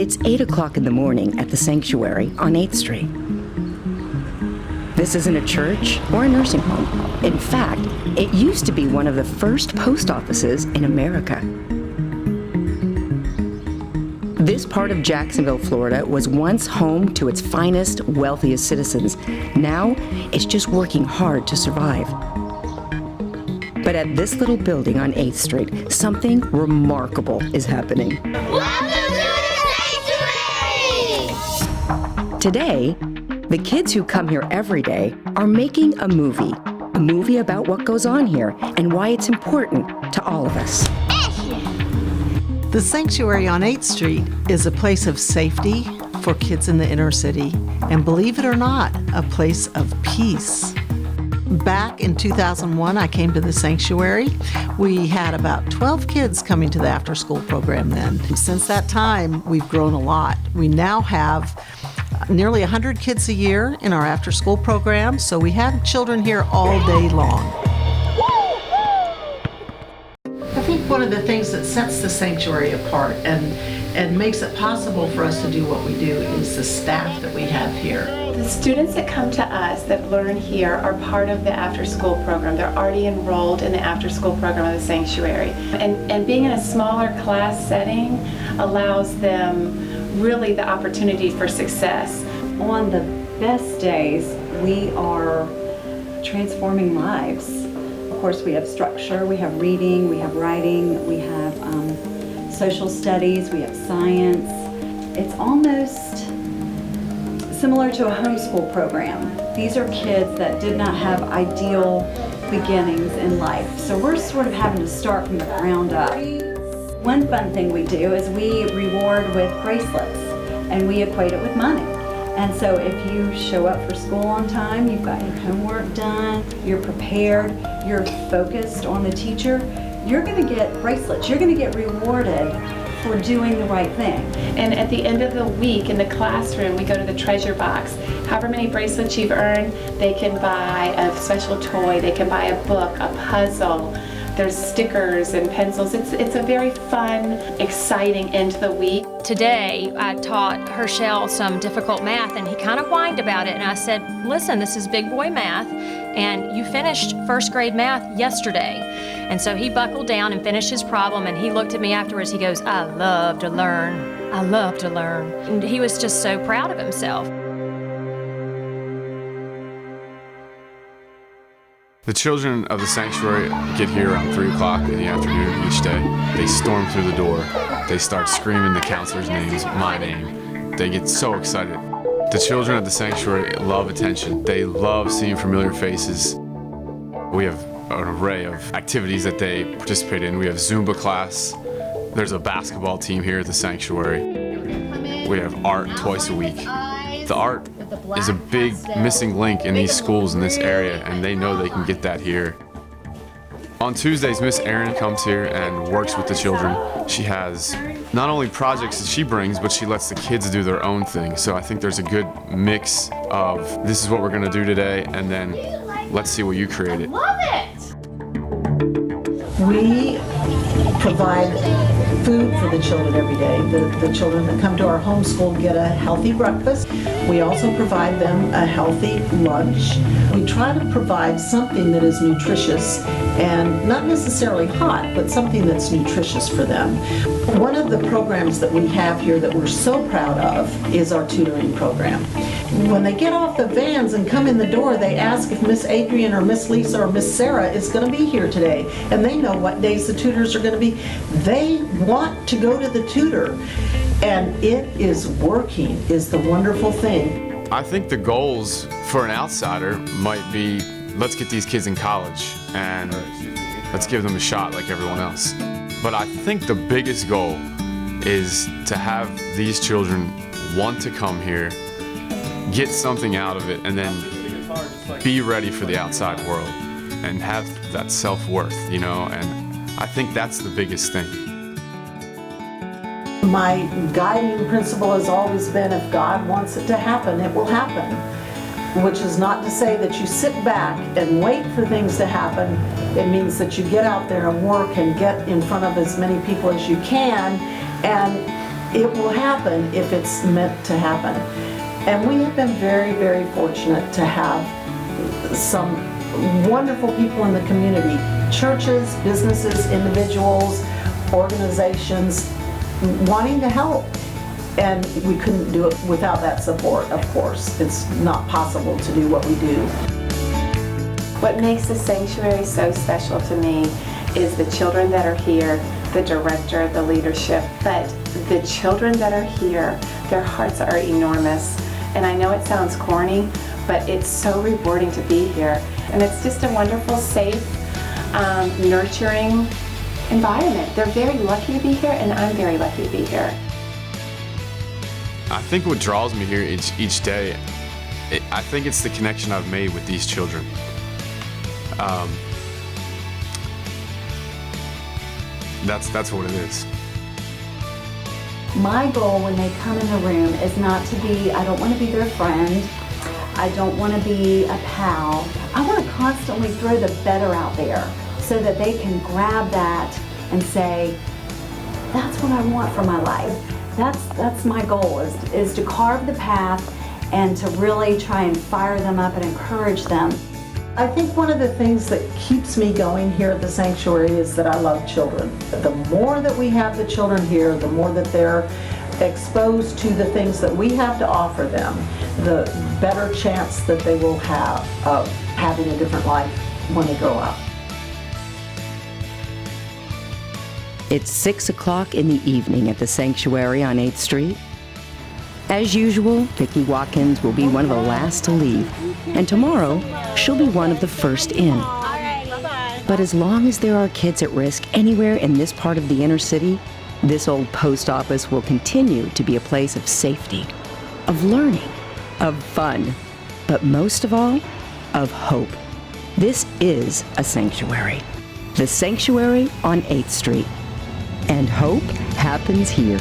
It's 8 o'clock in the morning at the Sanctuary on 8th Street. This isn't a church or a nursing home. In fact, it used to be one of the first post offices in America. This part of Jacksonville, Florida, was once home to its finest, wealthiest citizens. Now, it's just working hard to survive. But at this little building on 8th Street, something remarkable is happening. Welcome to the Sanctuary! Today, the kids who come here every day are making a movie about what goes on here and why it's important to all of us. The Sanctuary on 8th Street is a place of safety for kids in the inner city, and believe it or not, a place of peace. Back in 2001, I came to the Sanctuary. We had about 12 kids coming to the after-school program then. Since that time, we've grown a lot. We now have nearly 100 kids a year in our after-school program, so we have children here all day long. I think one of the things that sets the Sanctuary apart and makes it possible for us to do what we do is the staff that we have here. The students that come to us that learn here are part of the after-school program. They're already enrolled in the after-school program of the Sanctuary. And being in a smaller class setting allows them really the opportunity for success. On the best days, we are transforming lives. Of course, we have structure, we have reading, we have writing, we have social studies, we have science. It's almost similar to a homeschool program. These are kids that did not have ideal beginnings in life, so we're sort of having to start from the ground up. One fun thing we do is we reward with bracelets, and we equate it with money. And so if you show up for school on time, you've got your homework done, you're prepared, you're focused on the teacher, you're going to get bracelets. You're going to get rewarded for doing the right thing. And at the end of the week in the classroom, we go to the treasure box. However many bracelets you've earned, they can buy a special toy, they can buy a book, a puzzle. There's stickers and pencils. It's a very fun, exciting end to the week. Today, I taught Herschel some difficult math, and he kind of whined about it, and I said, listen, this is big boy math, and you finished first grade math yesterday. And so he buckled down and finished his problem, and he looked at me afterwards, he goes, I love to learn. I love to learn. And he was just so proud of himself. The children of the Sanctuary get here around 3 o'clock in the afternoon each day. They storm through the door. They start screaming the counselors' names, my name. They get so excited. The children of the Sanctuary love attention. They love seeing familiar faces. We have an array of activities that they participate in. We have Zumba class. There's a basketball team here at the Sanctuary. We have art twice a week. The art is a big missing link in these schools in this area, and they know they can get that here. On Tuesdays, Miss Erin comes here and works with the children. She has not only projects that she brings, but she lets the kids do their own thing. So I think there's a good mix of this is what we're going to do today, and then let's see what you created. Love it! We provide food for the children every day. The children that come to our homeschool get a healthy breakfast. We also provide them a healthy lunch. We try to provide something that is nutritious and not necessarily hot, but something that's nutritious for them. One of the programs that we have here that we're so proud of is our tutoring program. When they get off the vans and come in the door, they ask if Miss Adrian or Miss Lisa or Miss Sarah is going to be here today. And they know what days the tutors are going to be. They want to go to the tutor. And it is working, is the wonderful thing. I think the goals for an outsider might be, let's get these kids in college and let's give them a shot like everyone else. But I think the biggest goal is to have these children want to come here, get something out of it, and then be ready for the outside world and have that self-worth, you know, and I think that's the biggest thing. My guiding principle has always been, if God wants it to happen, it will happen. Which is not to say that you sit back and wait for things to happen. It means that you get out there and work and get in front of as many people as you can and it will happen if it's meant to happen. And we have been very, very fortunate to have some wonderful people in the community, churches, businesses, individuals, organizations wanting to help. And we couldn't do it without that support, of course. It's not possible to do what we do. What makes the sanctuary so special to me is the children that are here, the director, the leadership, but the children that are here, their hearts are enormous. And I know it sounds corny, but it's so rewarding to be here. And it's just a wonderful, safe, nurturing environment. They're very lucky to be here, and I'm very lucky to be here. I think what draws me here each day, I think it's the connection I've made with these children. That's what it is. My goal when they come in the room is not to be, I don't want to be their friend. I don't want to be a pal. I want to constantly throw the better out there so that they can grab that and say, that's what I want for my life. That's my goal, is to carve the path and to really try and fire them up and encourage them. I think one of the things that keeps me going here at the sanctuary is that I love children. The more that we have the children here, the more that they're exposed to the things that we have to offer them, the better chance that they will have of having a different life when they grow up. It's 6 o'clock in the evening at the sanctuary on 8th Street. As usual, Vicki Watkins will be one of the last to leave, and tomorrow she'll be one of the first in. But as long as there are kids at risk anywhere in this part of the inner city, this old post office will continue to be a place of safety, of learning, of fun, but most of all, of hope. This is a sanctuary. The sanctuary on 8th Street. And hope happens here.